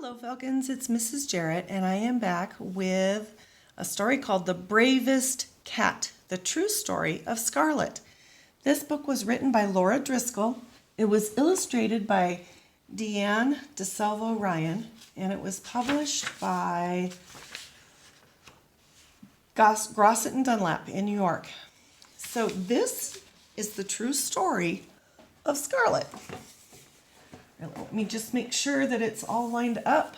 Hello, Falcons. It's Mrs. Jarrett, and I am back with a story called The Bravest Cat, the true story of Scarlet. This book was written by Laura Driscoll. It was illustrated by Deanne DeSalvo Ryan, and it was published by Grosset and Dunlap in New York. So this is the true story of Scarlet. Let me just make sure that it's all lined up.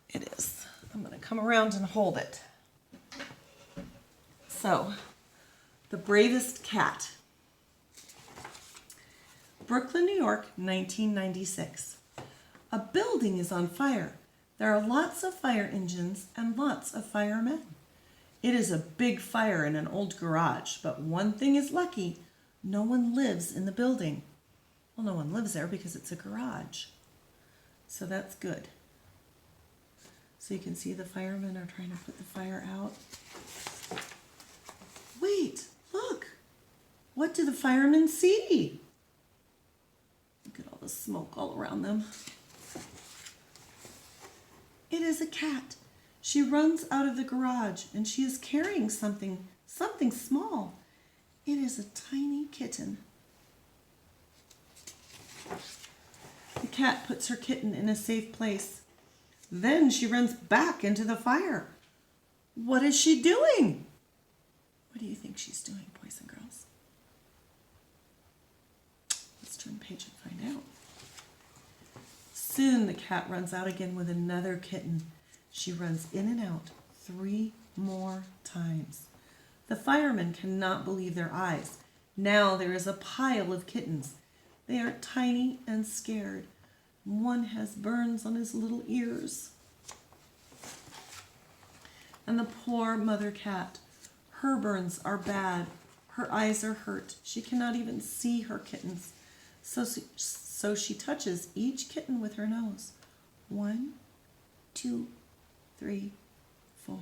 It is. I'm going to come around and hold it. So, The Bravest Cat. Brooklyn, New York, 1996. A building is on fire. There are lots of fire engines and lots of firemen. It is a big fire in an old garage, but one thing is lucky. No one lives in the building. Well, no one lives there because it's a garage. So that's good. So you can see the firemen are trying to put the fire out. Wait, look. What do the firemen see? Look at all the smoke all around them. It is a cat. She runs out of the garage and she is carrying something small. It is a tiny kitten. The cat puts her kitten in a safe place. Then she runs back into the fire. What is she doing? What do you think she's doing, boys and girls? Let's turn the page and find out. Soon the cat runs out again with another kitten. She runs in and out 3 more times. The firemen cannot believe their eyes. Now there is a pile of kittens. They are tiny and scared. One has burns on his little ears. And the poor mother cat, her burns are bad. Her eyes are hurt. She cannot even see her kittens. So she touches each kitten with her nose. 1, 2, 3, 4,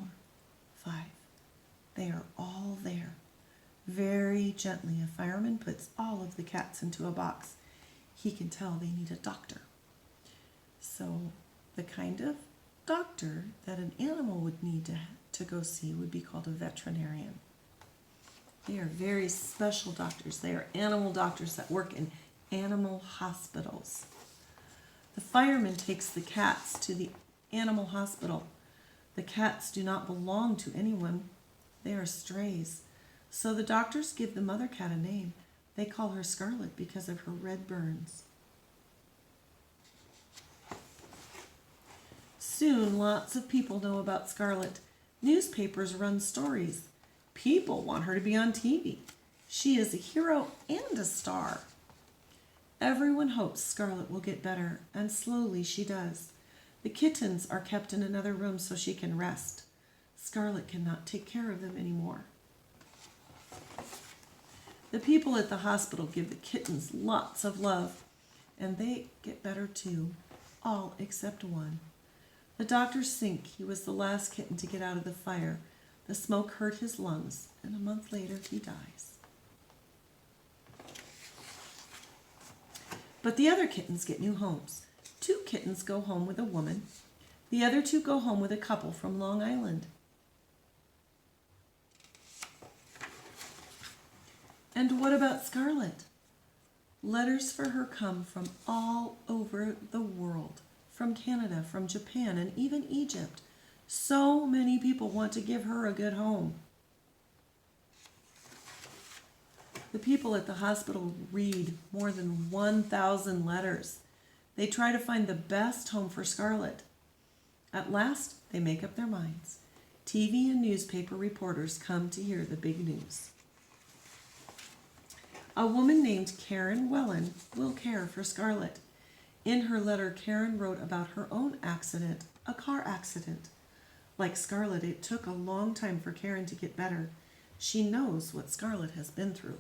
5. They are all there. Very gently, a fireman puts all of the cats into a box. He can tell they need a doctor. So the kind of doctor that an animal would need to go see would be called a veterinarian. They are very special doctors. They are animal doctors that work in animal hospitals. The fireman takes the cats to the animal hospital. The cats do not belong to anyone. They are strays. So the doctors give the mother cat a name. They call her Scarlet because of her red burns. Soon, lots of people know about Scarlet. Newspapers run stories. People want her to be on TV. She is a hero and a star. Everyone hopes Scarlet will get better, and slowly she does. The kittens are kept in another room so she can rest. Scarlet cannot take care of them anymore. The people at the hospital give the kittens lots of love, and they get better too, all except one. The doctors think he was the last kitten to get out of the fire. The smoke hurt his lungs, and a month later he dies. But the other kittens get new homes. 2 kittens go home with a woman. The other 2 go home with a couple from Long Island. And what about Scarlet? Letters for her come from all over the world, from Canada, from Japan, and even Egypt. So many people want to give her a good home. The people at the hospital read more than 1,000 letters. They try to find the best home for Scarlet. At last, they make up their minds. TV and newspaper reporters come to hear the big news. A woman named Karen Wellen will care for Scarlet. In her letter, Karen wrote about her own accident, a car accident. Like Scarlet, it took a long time for Karen to get better. She knows what Scarlet has been through.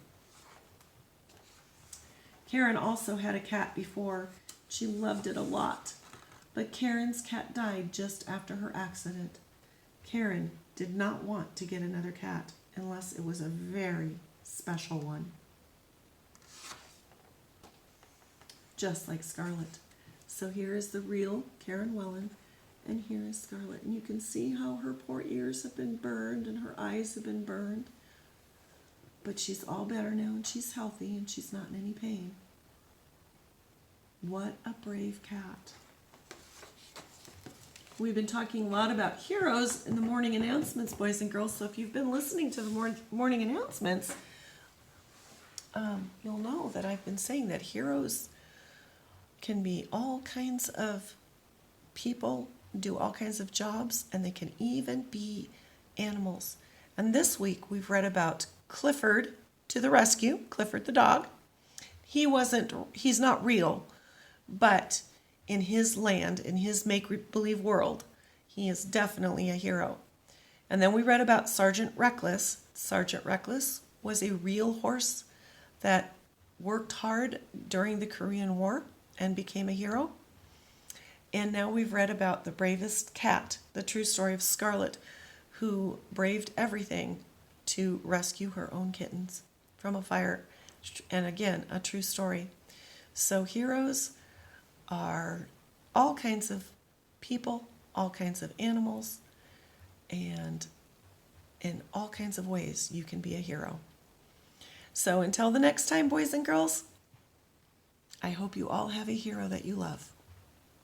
Karen also had a cat before. She loved it a lot. But Karen's cat died just after her accident. Karen did not want to get another cat unless it was a very special one. Just like Scarlet. So here is the real Karen Wellen, and here is Scarlett. And you can see how her poor ears have been burned and her eyes have been burned. But she's all better now, and she's healthy, and she's not in any pain. What a brave cat. We've been talking a lot about heroes in the morning announcements, boys and girls. So if you've been listening to the morning announcements, you'll know that I've been saying that heroes can be all kinds of people, do all kinds of jobs, and they can even be animals. And this week we've read about Clifford to the rescue, Clifford the dog. He's not real, but in his land, in his make-believe world, he is definitely a hero. And then we read about Sergeant Reckless. Sergeant Reckless was a real horse that worked hard during the Korean War and became a hero. And now we've read about the bravest cat, the true story of Scarlett, who braved everything to rescue her own kittens from a fire. And again, a true story. So heroes are all kinds of people, all kinds of animals, and in all kinds of ways you can be a hero. So until the next time, boys and girls, I hope you all have a hero that you love.